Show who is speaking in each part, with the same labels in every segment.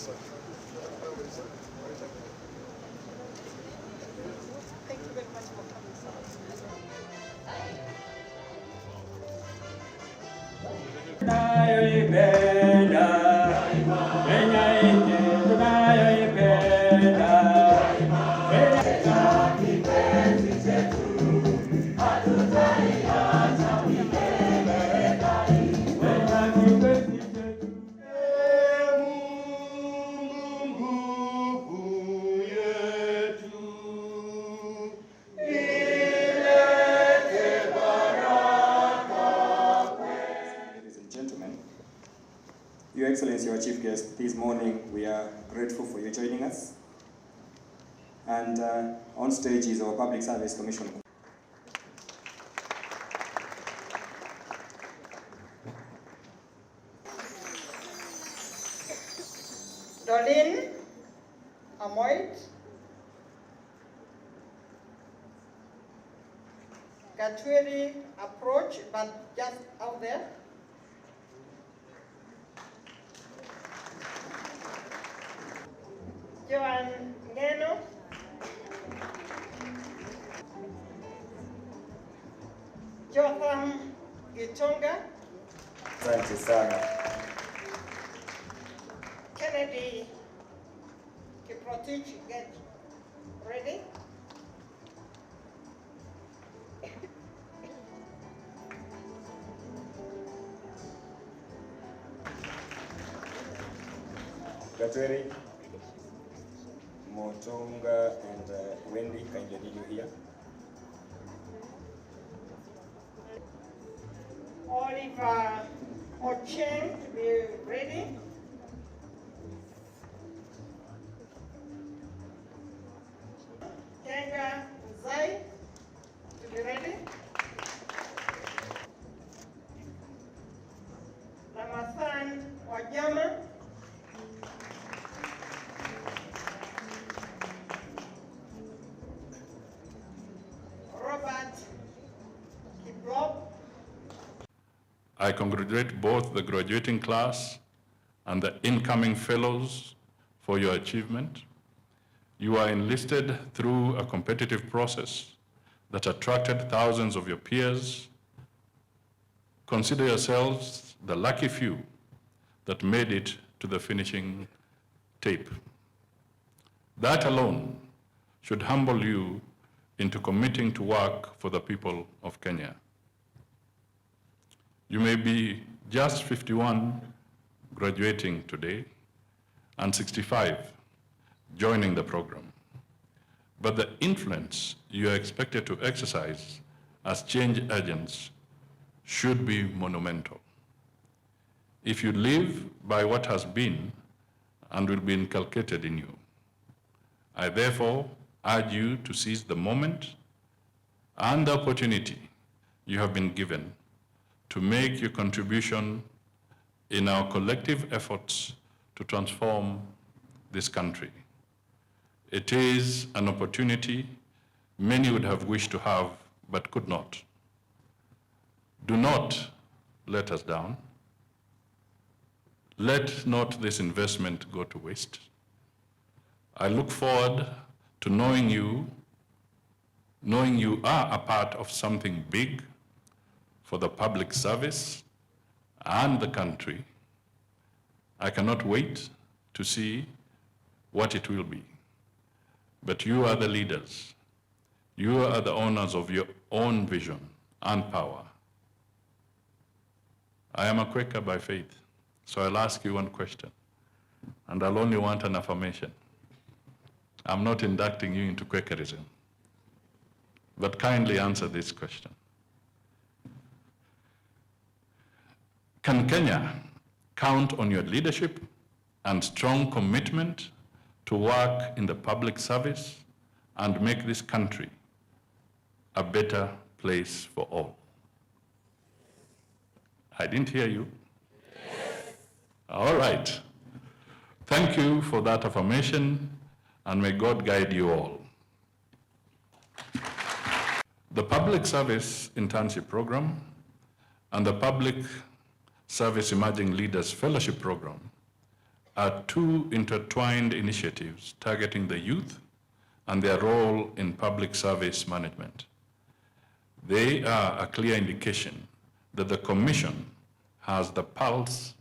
Speaker 1: Thank you very much for coming, sir.
Speaker 2: Your Excellency, our Chief Guest, this morning we are grateful for you joining us. And on stage is our Public Service Commission.
Speaker 1: Doreen Amoit, Gatwiri approach, but just out there. Joan Ngeno, Jotham Gitonga,
Speaker 2: Asante sana.
Speaker 1: Kennedy Kiprotich, get ready.
Speaker 2: Gatweri, Motonga, and Wendy, kindly lead you here.
Speaker 1: Oliver Ocheng to be ready. Tenga Zai to be ready. Ramathan Wajama. Robert Kiprop.
Speaker 3: I congratulate both the graduating class and the incoming fellows for your achievement. You are enlisted through a competitive process that attracted thousands of your peers. Consider yourselves the lucky few that made it to the finishing tape. That alone should humble you into committing to work for the people of Kenya. You may be just 51 graduating today and 65 joining the program, but the influence you are expected to exercise as change agents should be monumental. If you live by what has been and will be inculcated in you, I therefore urge you to seize the moment and the opportunity you have been given to make your contribution in our collective efforts to transform this country. It is an opportunity many would have wished to have but could not. Do not let us down. Let not this investment go to waste. I look forward to knowing you are a part of something big for the public service and the country. I cannot wait to see what it will be. But you are the leaders. You are the owners of your own vision and power. I am a Quaker by faith, so I'll ask you one question, and I'll only want an affirmation. I'm not inducting you into Quakerism, but kindly answer this question. Can Kenya count on your leadership and strong commitment to work in the public service and make this country a better place for all? I didn't hear you. Yes. All right. Thank you for that affirmation, and may God guide you all. The Public Service Internship Program and the Public Service Emerging Leaders Fellowship Program are two intertwined initiatives targeting the youth and their role in public service management. They are a clear indication that the Commission has the pulse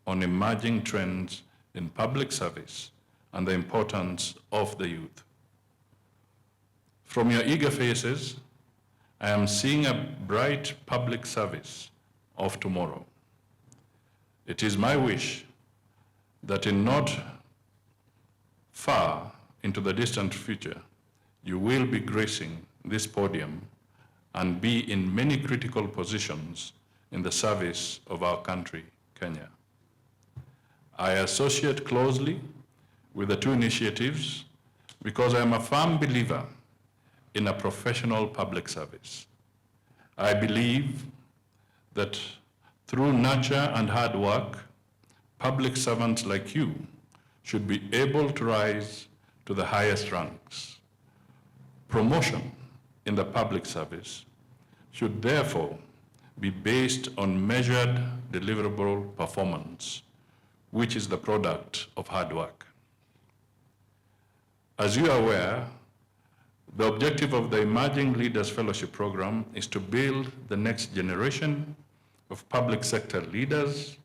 Speaker 3: on emerging trends in public service and the importance of the youth. From your eager faces, I am seeing a bright public service of tomorrow. It is my wish that in not far into the distant future, you will be gracing this podium and be in many critical positions in the service of our country, Kenya. I associate closely with the two initiatives because I am a firm believer in a professional public service. I believe that through nurture and hard work, public servants like you should be able to rise to the highest ranks. Promotion in the public service should therefore be based on measured deliverable performance, which is the product of hard work. As you are aware, the objective of the Emerging Leaders Fellowship Program is to build the next generation of public sector leaders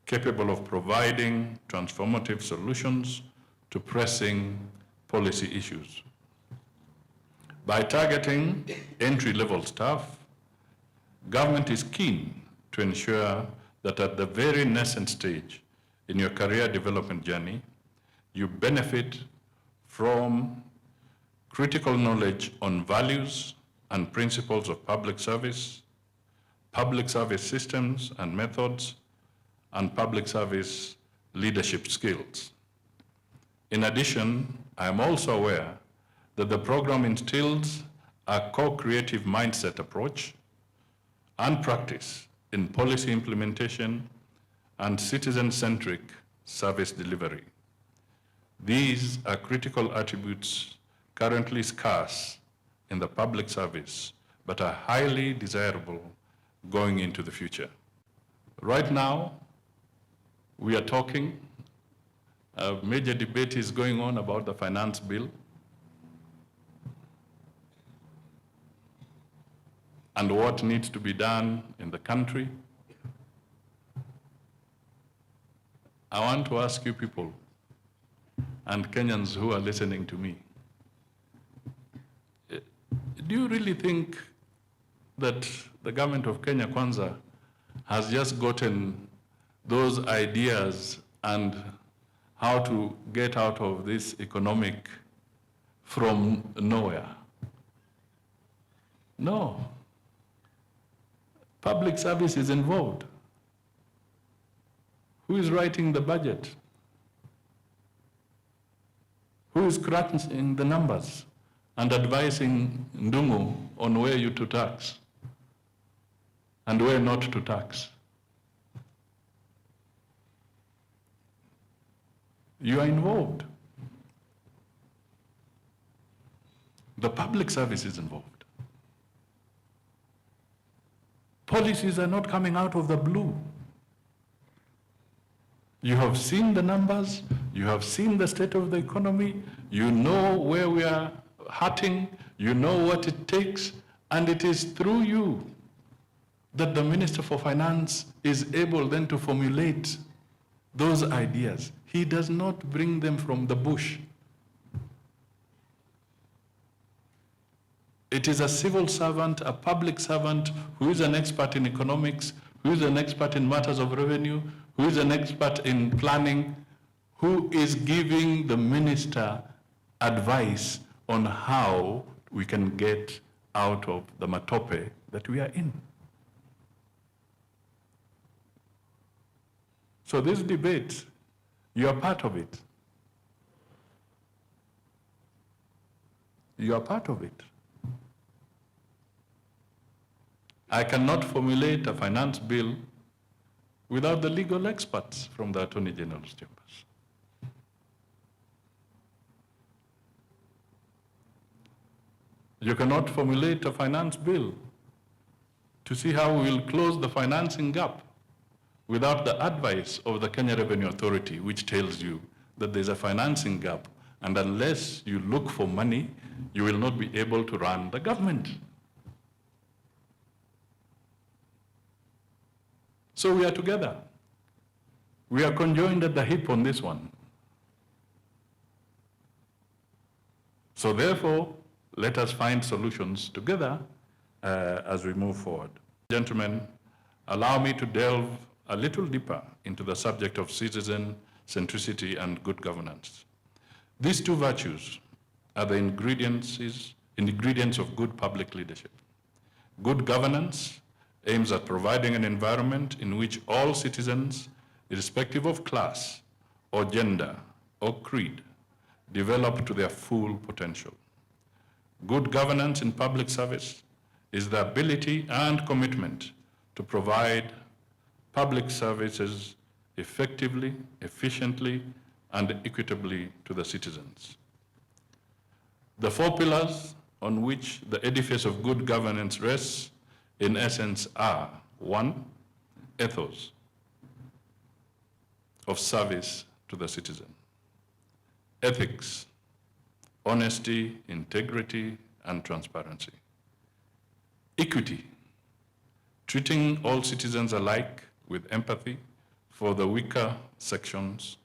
Speaker 3: capable of providing transformative solutions to pressing policy issues. By targeting entry-level staff, government is keen to ensure that at the very nascent stage in your career development journey, you benefit from critical knowledge on values and principles of public service systems and methods, and public service leadership skills. In addition, I am also aware that the program instills a co-creative mindset approach and practice in policy implementation and citizen-centric service delivery. These are critical attributes currently scarce in the public service, but are highly desirable going into the future. Right now, we are talking, a major debate is going on about the finance bill. And what needs to be done in the country. I want to ask you people, and Kenyans who are listening to me, do you really think that the government of Kenya Kwanza has just gotten those ideas and how to get out of this economic from nowhere? No. Public service is involved. Who is writing the budget? Who is crunching the numbers and advising Ndungu on where you to tax and where not to tax? You are involved. The public service is involved. Policies are not coming out of the blue. You have seen the numbers, you have seen the state of the economy, you know where we are hurting, you know what it takes, and it is through you that the Minister for Finance is able then to formulate those ideas. He does not bring them from the bush. It is a civil servant, a public servant, who is an expert in economics, who is an expert in matters of revenue, who is an expert in planning, who is giving the minister advice on how we can get out of the matope that we are in. So this debate, you are part of it. You are part of it. I cannot formulate a finance bill without the legal experts from the Attorney General's chambers. You cannot formulate a finance bill to see how we will close the financing gap without the advice of the Kenya Revenue Authority, which tells you that there's a financing gap, and unless you look for money, you will not be able to run the government. So we are together. We are conjoined at the hip on this one. So therefore, let us find solutions together as we move forward. Gentlemen, allow me to delve a little deeper into the subject of citizen centricity and good governance. These two virtues are the ingredients of good public leadership. Good governance aims at providing an environment in which all citizens, irrespective of class or gender or creed, develop to their full potential. Good governance in public service is the ability and commitment to provide public services effectively, efficiently, and equitably to the citizens. The four pillars on which the edifice of good governance rests, in essence, are: 1, ethos of service to the citizen; ethics, honesty, integrity, and transparency; equity, treating all citizens alike with empathy for the weaker sections;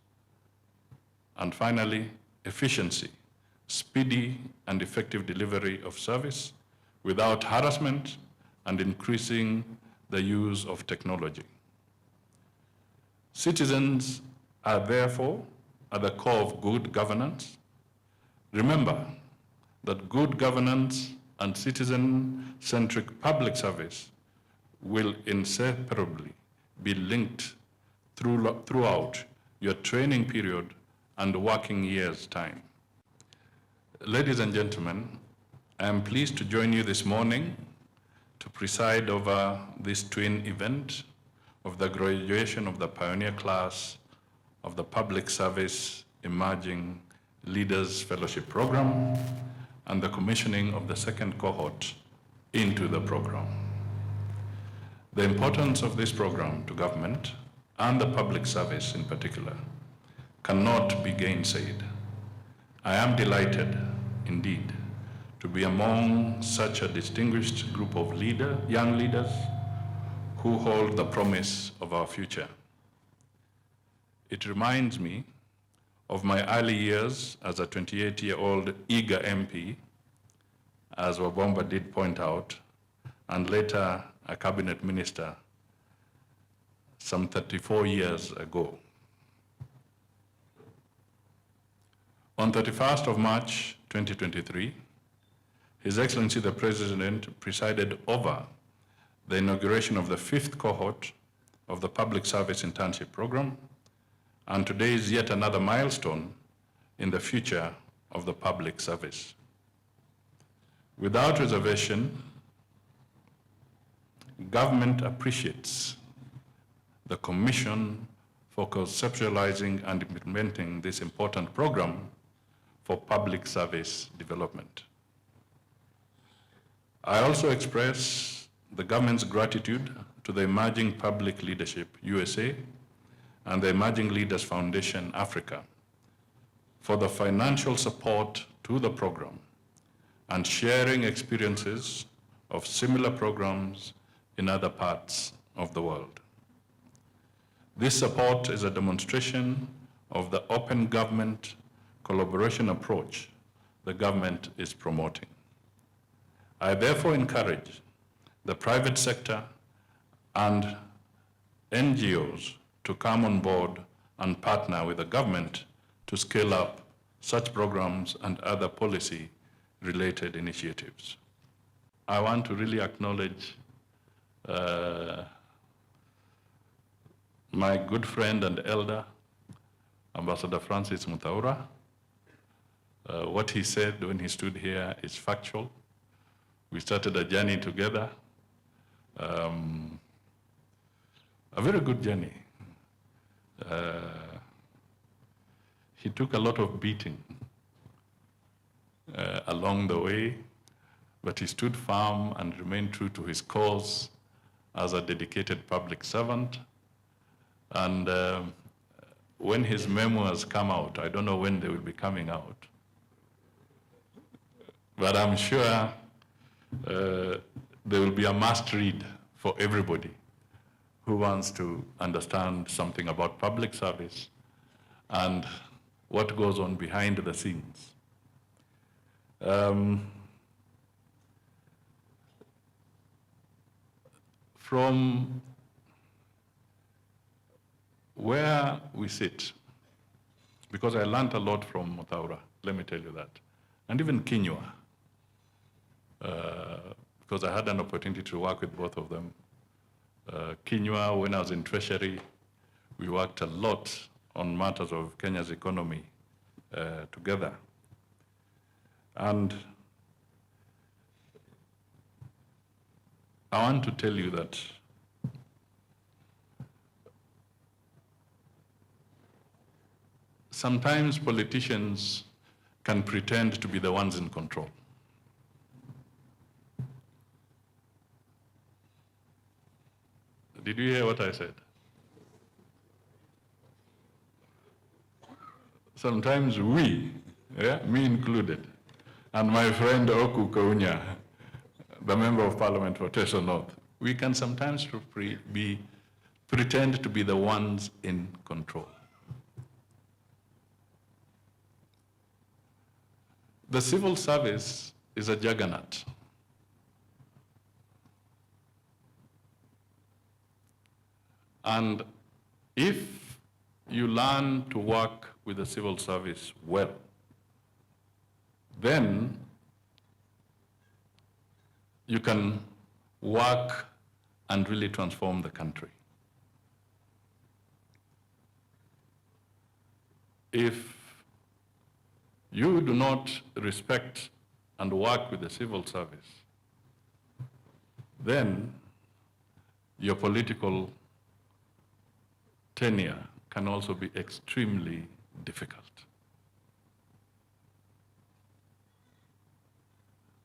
Speaker 3: and finally, efficiency, speedy and effective delivery of service without harassment and increasing the use of technology. Citizens are therefore at the core of good governance. Remember that good governance and citizen-centric public service will inseparably be linked throughout your training period and working year's time. Ladies and gentlemen, I am pleased to join you this morning to preside over this twin event of the graduation of the pioneer class of the Public Service Emerging Leaders Fellowship Program and the commissioning of the second cohort into the program. The importance of this program to government and the public service in particular cannot be gainsaid. I am delighted, indeed, to be among such a distinguished group of young leaders who hold the promise of our future. It reminds me of my early years as a 28-year-old eager MP, as Wabomba did point out, and later a cabinet minister some 34 years ago. On 31st of March 2023, His Excellency the President presided over the inauguration of the 5th cohort of the Public Service Internship Program, and today is yet another milestone in the future of the public service. Without reservation, government appreciates the Commission for conceptualizing and implementing this important program for public service development. I also express the government's gratitude to the Emerging Public Leadership USA and the Emerging Leaders Foundation Africa for the financial support to the program and sharing experiences of similar programs in other parts of the world. This support is a demonstration of the open government collaboration approach the government is promoting. I therefore encourage the private sector and NGOs to come on board and partner with the government to scale up such programs and other policy-related initiatives. I want to really acknowledge my good friend and elder, Ambassador Francis Mutaura. What he said when he stood here is factual. We started a journey together, a very good journey. He took a lot of beating along the way, but he stood firm and remained true to his cause as a dedicated public servant And when his memoirs come out, I don't know when they will be coming out, but I'm sure there will be a must read for everybody who wants to understand something about public service and what goes on behind the scenes. From where we sit, because I learned a lot from Mutaura, let me tell you that, and even Kinyua, because I had an opportunity to work with both of them. Kinyua, when I was in Treasury, we worked a lot on matters of Kenya's economy together. And I want to tell you that sometimes politicians can pretend to be the ones in control. Did you hear what I said? Sometimes we, me included, and my friend Oku Kaunya, the Member of Parliament for Teso North, we can sometimes pretend to be the ones in control. The civil service is a juggernaut. And if you learn to work with the civil service well, then you can work and really transform the country. If you do not respect and work with the civil service, then your political tenure can also be extremely difficult.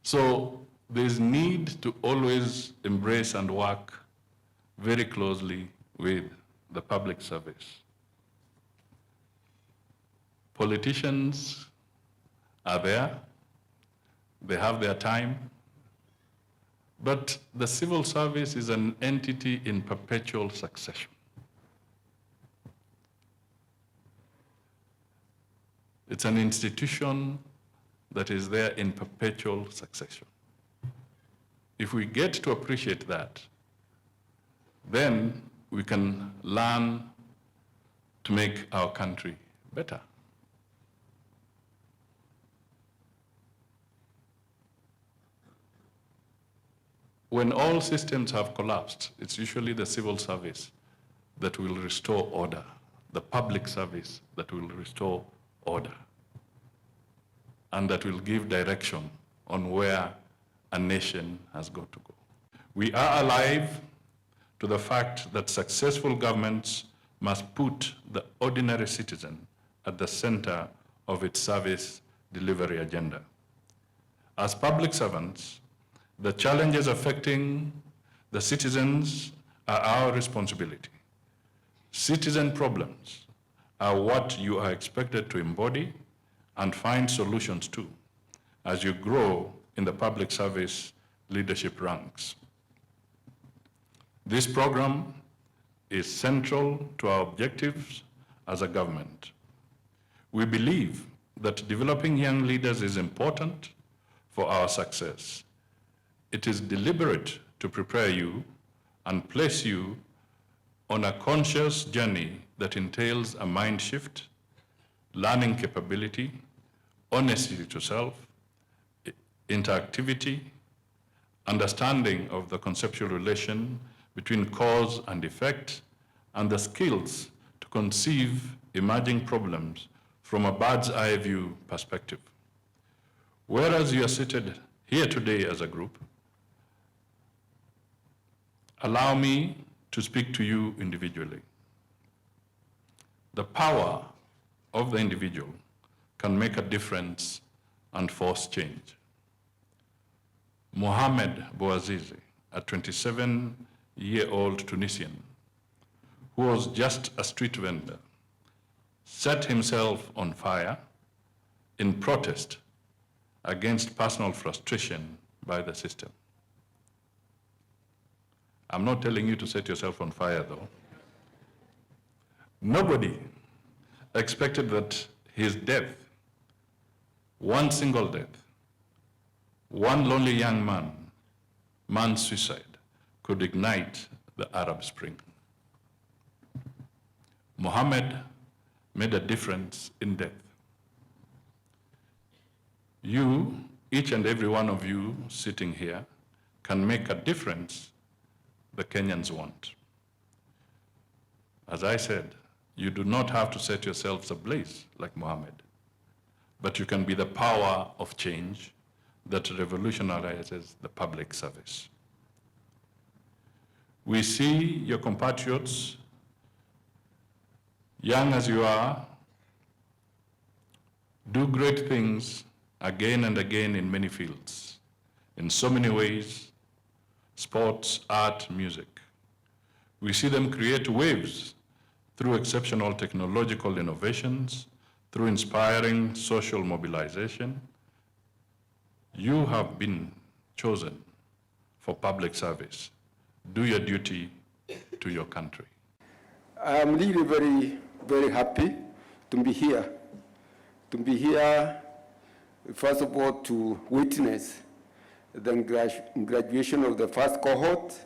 Speaker 3: So there's need to always embrace and work very closely with the public service. Politicians are there, they have their time, but the civil service is an entity in perpetual succession. It's an institution that is there in perpetual succession. If we get to appreciate that, then we can learn to make our country better. When all systems have collapsed, it's usually the civil service that will restore order, the public service that will restore order, and that will give direction on where a nation has got to go. We are alive to the fact that successful governments must put the ordinary citizen at the center of its service delivery agenda. As public servants, the challenges affecting the citizens are our responsibility. Citizen problems are what you are expected to embody and find solutions to as you grow in the public service leadership ranks. This program is central to our objectives as a government. We believe that developing young leaders is important for our success. It is deliberate to prepare you and place you on a conscious journey that entails a mind shift, learning capability, honesty to self, interactivity, understanding of the conceptual relation between cause and effect, and the skills to conceive emerging problems from a bird's eye view perspective. Whereas you are seated here today as a group, allow me to speak to you individually. The power of the individual can make a difference and force change. Mohamed Bouazizi, a 27-year-old Tunisian, who was just a street vendor, set himself on fire in protest against personal frustration by the system. I'm not telling you to set yourself on fire, though. Nobody expected that his death, one single death, one lonely young man's suicide, could ignite the Arab Spring. Muhammad made a difference in death. You, each and every one of you sitting here, can make a difference the Kenyans want. As I said, you do not have to set yourselves ablaze like Muhammad, but you can be the power of change that revolutionizes the public service. We see your compatriots, young as you are, do great things again and again in many fields, in so many ways: sports, art, music. We see them create waves through exceptional technological innovations, through inspiring social mobilization. You have been chosen for public service. Do your duty to your country.
Speaker 4: I'm really very, very happy to be here. To be here, first of all, to witness the graduation of the first cohort,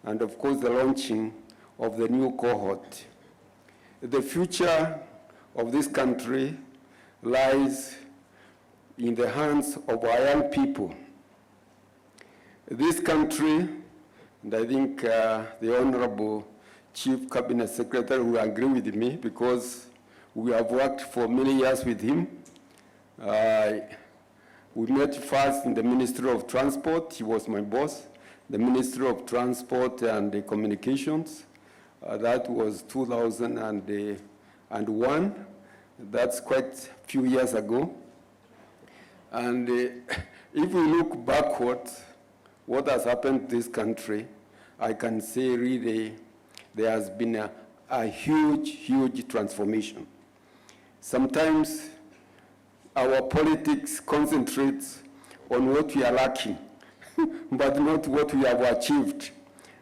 Speaker 4: and of course the launching of the new cohort. The future of this country lies in the hands of our young people. This country, and I think the Honorable Chief Cabinet Secretary will agree with me, because we have worked for many years with him. We met first in the Ministry of Transport. He was my boss. The Ministry of Transport and Communications. That was 2001. That's quite a few years ago. And if we look backward, what has happened to this country, I can say really there has been a huge, huge transformation. Sometimes our politics concentrates on what we are lacking, but not what we have achieved.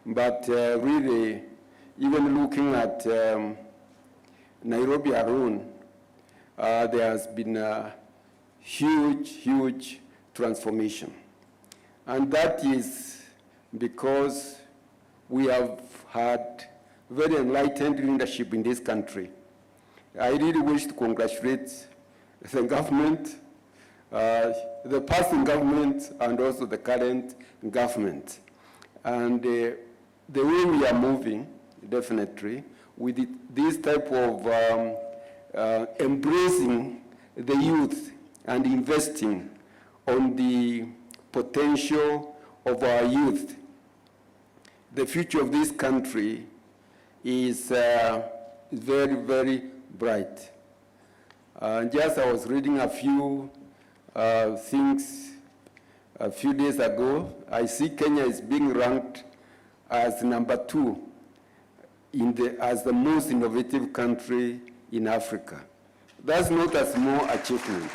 Speaker 4: But really, even looking at Nairobi alone, there has been a huge, huge transformation. And that is because we have had very enlightened leadership in this country. I really wish to congratulate the government, the past government, and also the current government. And the way we are moving, definitely, with this type of embracing the youth and investing on the potential of our youth, the future of this country is very, very bright. Just I was reading a few things a few days ago. I see Kenya is being ranked as #2 as the most innovative country in Africa. That's not a small achievement.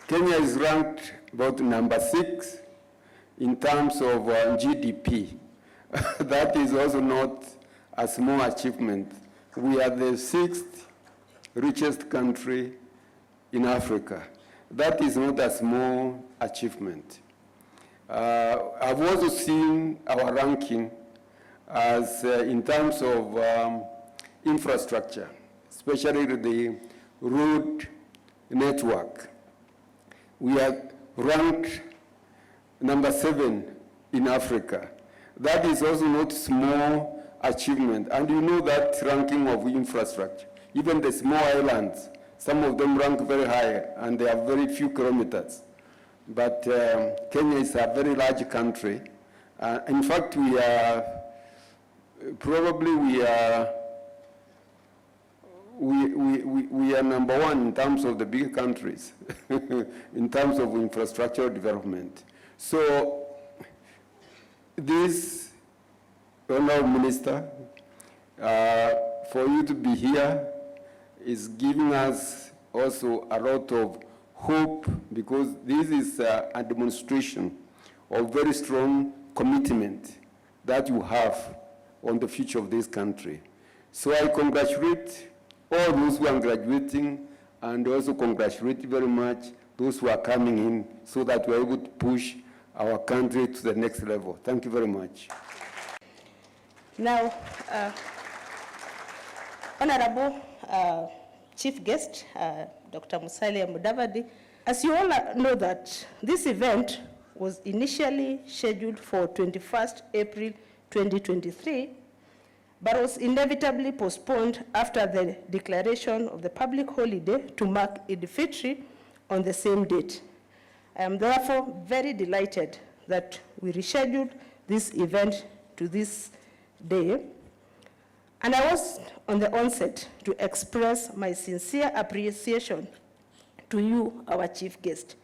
Speaker 4: Kenya is ranked about #6 in terms of GDP. That is also not a small achievement. We are the 6th richest country in Africa. That is not a small achievement. I've also seen our ranking as in terms of infrastructure, especially the road network. We are ranked #7 in Africa. That is also not small achievement. And you know that ranking of infrastructure, even the small islands, some of them rank very high, and they have very few kilometers. But Kenya is a very large country. In fact, we are #1 in terms of the big countries, in terms of infrastructural development. So this Honorable Minister, For you to be here is giving us also a lot of hope, because this is a demonstration of very strong commitment that you have on the future of this country. So I congratulate all those who are graduating, and also congratulate very much those who are coming in, so that we're able to push our country to the next level. Thank you very much.
Speaker 5: Now, Honorable Chief Guest, Dr. Musalia Mudavadi, as you all know that this event was initially scheduled for 21st April 2023, but was inevitably postponed after the declaration of the public holiday to mark Eid al-Fitr on the same date. I am therefore very delighted that we rescheduled this event to this day. And I was on the onset to express my sincere appreciation to you, our chief guest,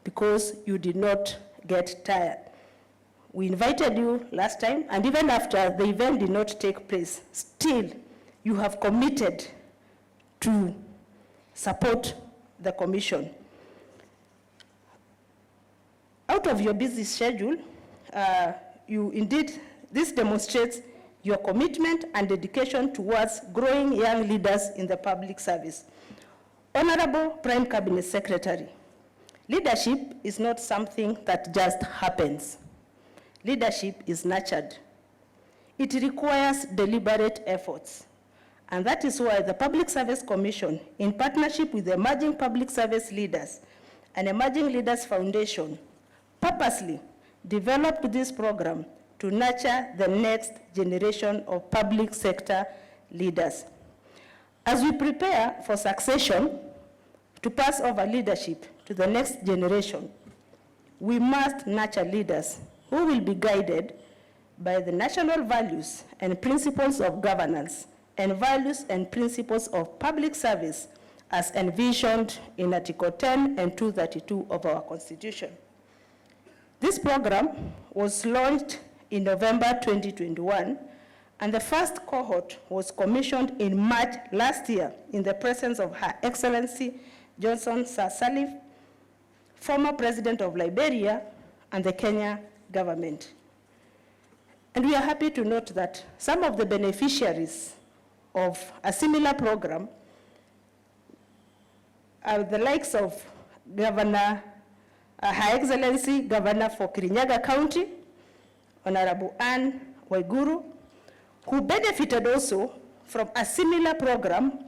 Speaker 5: because you did not get tired. We invited you last time, and even after the event did not take place, still you have committed to support the commission. Out of your busy schedule, this demonstrates your commitment and dedication towards growing young leaders in the public service. Honorable Prime Cabinet Secretary, leadership is not something that just happens. Leadership is nurtured. It requires deliberate efforts. And that is why the Public Service Commission, in partnership with the Emerging Public Service Leaders and Emerging Leaders Foundation, purposely developed this program to nurture the next generation of public sector leaders. As we prepare for succession to pass over leadership to the next generation, we must nurture leaders who will be guided by the national values and principles of governance and values and principles of public service as envisioned in Article 10 and 232 of our Constitution. This program was launched in November 2021, and the first cohort was commissioned in March last year in the presence of Her Excellency Johnson Sirleaf, former President of Liberia, and the Kenya government. And we are happy to note that some of the beneficiaries of a similar program are the likes of Her Excellency Governor for Kirinyaga County, Honorable Anne Waiguru, who benefited also from a similar program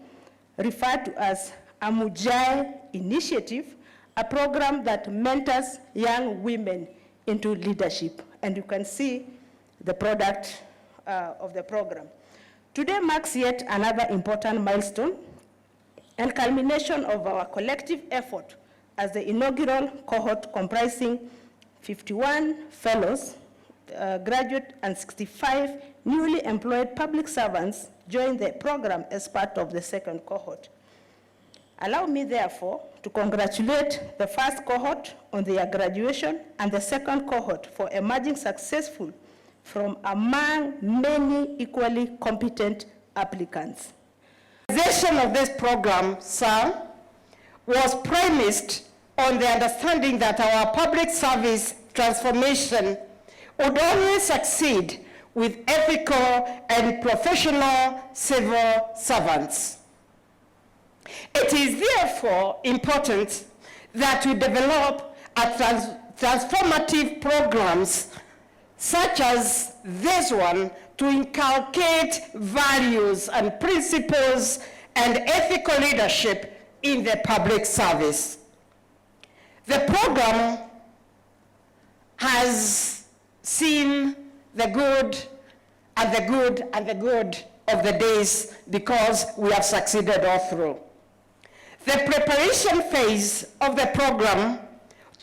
Speaker 5: referred to as a Mujai Initiative, a program that mentors young women into leadership. And you can see the product of the program. Today marks yet another important milestone and culmination of our collective effort as the inaugural cohort comprising 51 fellows, graduate, and 65 newly employed public servants joined the program as part of the second cohort. Allow me, therefore, to congratulate the first cohort on their graduation and the second cohort for emerging successful from among many equally competent applicants.
Speaker 6: The organization of this program, sir, was premised on the understanding that our public service transformation would only succeed with ethical and professional civil servants. It is therefore important that we develop transformative programs such as this one to inculcate values and principles and ethical leadership in the public service. The program has seen the good and the good and the good of the days because we have succeeded all through. The preparation phase of the program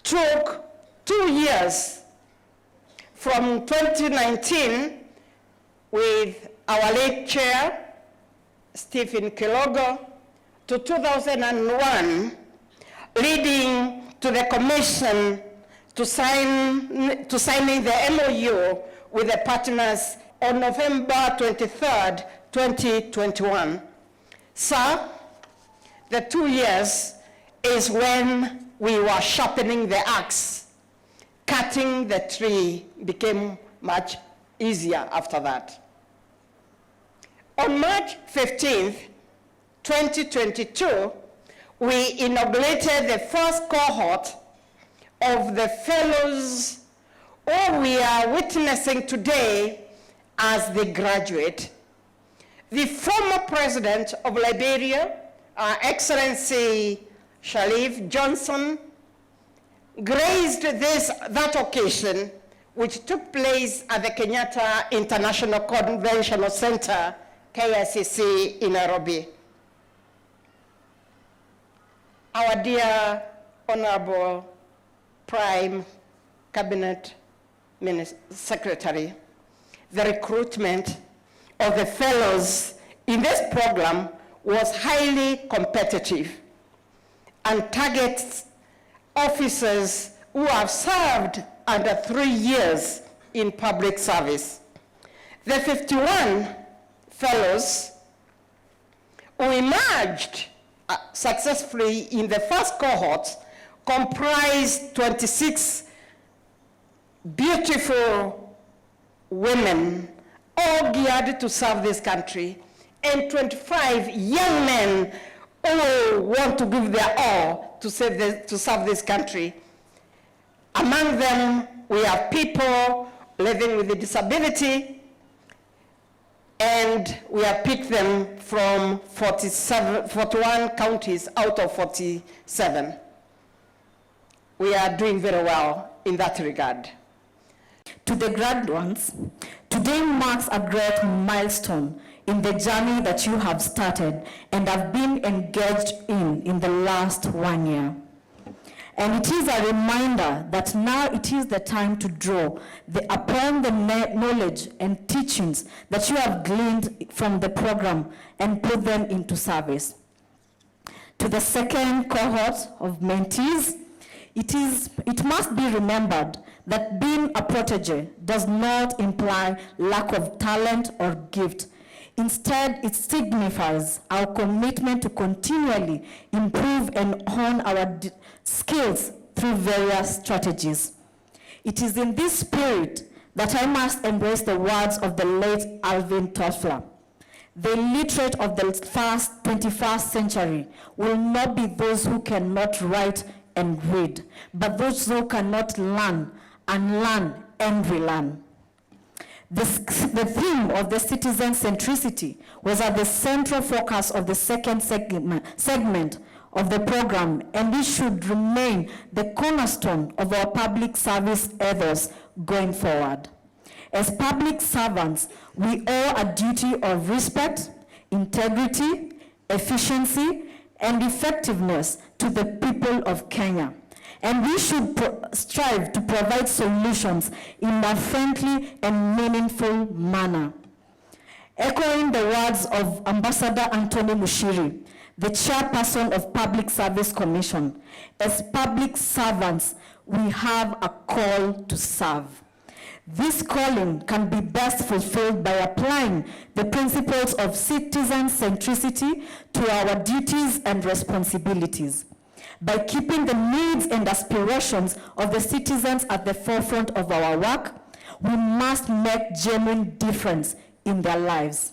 Speaker 6: took 2 years, from 2019 with our late chair, Stephen Kilogo, to 2001, leading to the commission to signing the MOU with the partners on November 23rd, 2021. Sir, the 2 years is when we were sharpening the axe. Cutting the tree became much easier after that. On March 15th, 2022, we inaugurated the first cohort of the fellows who we are witnessing today as they graduate. The former president of Liberia, Excellency Sharif Johnson, graced that occasion, which took place at the Kenyatta International Convention Center, KICC in Nairobi. Our dear Honorable Prime Cabinet Secretary, the recruitment of the fellows in this program was highly competitive and targets officers who have served under 3 years in public service. The 51 fellows who emerged successfully in the first cohort comprised 26 beautiful women, all geared to serve this country, and 25 young men who want to give their all to serve this country. Among them, we have people living with a disability, and we have picked them from 41 counties out of 47. We are doing very well in that regard.
Speaker 7: To the graduates, today marks a great milestone in the journey that you have started and have been engaged in the last 1 year. And it is a reminder that now it is the time to draw upon the knowledge and teachings that you have gleaned from the program and put them into service. To the second cohort of mentees, it must be remembered that being a protege does not imply lack of talent or gift. Instead, it signifies our commitment to continually improve and hone our skills through various strategies. It is in this spirit that I must embrace the words of the late Alvin Toffler. The literate of the 21st century will not be those who cannot write and read, but those who cannot learn and relearn. The theme of the citizen centricity was at the central focus of the second segment of the program, and it should remain the cornerstone of our public service ethos going forward. As public servants, we owe a duty of respect, integrity, efficiency, and effectiveness to the people of Kenya. And we should strive to provide solutions in a friendly and meaningful manner. Echoing the words of Ambassador Anthony Mushiri, the chairperson of Public Service Commission, as public servants, we have a call to serve. This calling can be best fulfilled by applying the principles of citizen centricity to our duties and responsibilities. By keeping the needs and aspirations of the citizens at the forefront of our work, we must make genuine difference in their lives.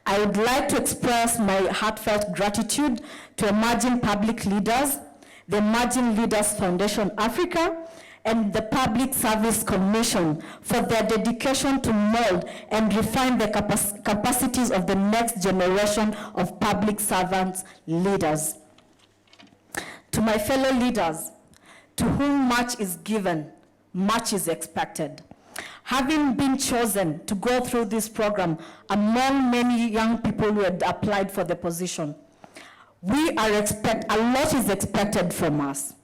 Speaker 7: I would like to express my heartfelt gratitude to emerging public leaders, the Emerging Leaders Foundation Africa, and the Public Service Commission for their dedication to mold and refine the capacities of the next generation of public servants leaders. To my fellow leaders, to whom much is given, much is expected. Having been chosen to go through this program among many young people who had applied for the position, a lot is expected from us.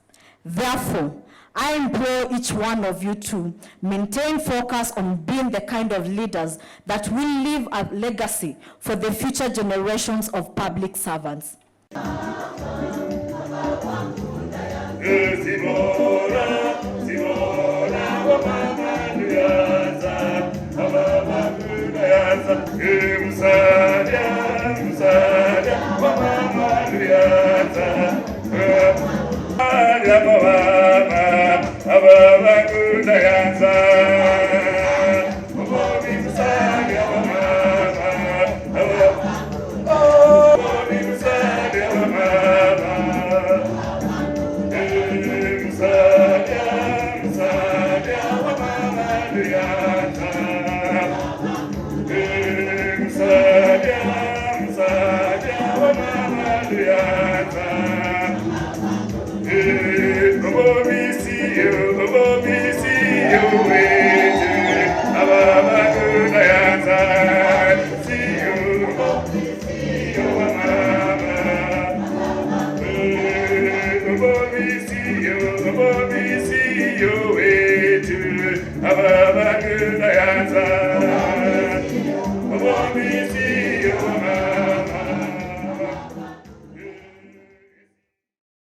Speaker 7: Therefore, I implore each one of you to maintain focus on being the kind of leaders that will leave a legacy for the future generations of public servants.
Speaker 8: Simona, Simona, Musalia, Musalia, Mama Riata, Musalia, Mama, Ababa Gudayanza, Musalia, Mama, Musalia, Mama, Musalia, Musalia, Mama Riata. Musalia, Musalia, Mama Riata. We see you, wait. Ababa Gudayanza. See you, Mama. We see you, wait.